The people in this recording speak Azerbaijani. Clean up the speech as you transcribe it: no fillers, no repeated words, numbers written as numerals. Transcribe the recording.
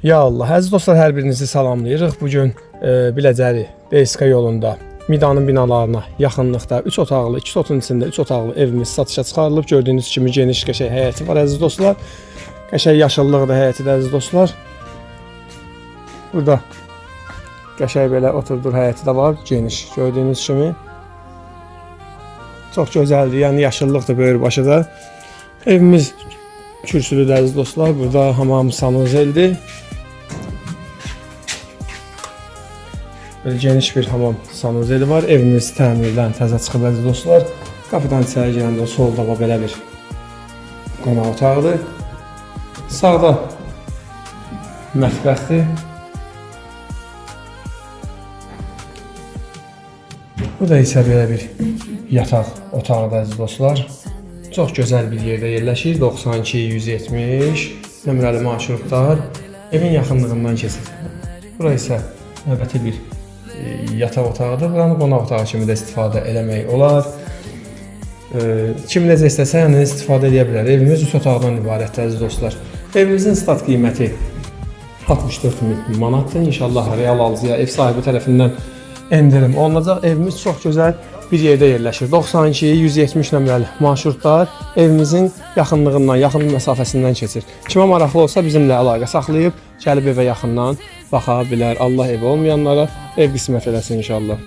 Ya Allah, əziz dostlar, hər birinizi salamlayırıq. Bugün Biləcəri DSK yolunda Midanın binalarına yaxınlıqda 3 otaqlı, 2 otun içində 3 otaqlı evimiz satışa çıxarılıb. Gördüyünüz kimi geniş qəşəng həyəti var əziz dostlar. Qəşəng yaşıllıqdır həyəti də əziz dostlar. Burada qəşəng belə oturdur həyəti də var, geniş. Gördüyünüz kimi çox gözəldir. Yəni yaşıllıqdır böyürbaşı da. Evimiz kürsülüdür əziz dostlar. Burada hamam sanuzeldir. Böyle geniş bir hamam sanuzeli var. Evimiz təmirdən təzə çıxıb əziz dostlar. Qapıdan içəri girəndə solda belə bir qonaq otağıdır. Sağda mətbəxdir. Bu da isə belə bir yataq otağıdır əziz dostlar. Çox gözəl bir yerdə yerləşir. 92-170 nömrəli marşrutlar evin yaxınlığından keçir. Bura isə növbəti bir yataq otağıdır. Buranı qonaq otağı kimi də istifadə eləmək olar. Kim necə istəsə, yəni istifadə edə bilər. Evimiz 3 otaqdan ibarətdir əziz dostlar. Evimizin stat qiyməti 64.000 manatdır. İnşallah real alıcıya ev sahibi tərəfindən endirim olunacaq. Evimiz çox gözəl bir yerdə yerləşir. 92-170 nömrəli marşrutlar evimizin yaxınlığından, yaxın məsafəsindən keçir. Kimə maraqlı olsa bizimlə əlaqə saxlayıb gəlib evə yaxından baxa bilər. Allah evi olmayanlara ev qismət eləsin inşallah.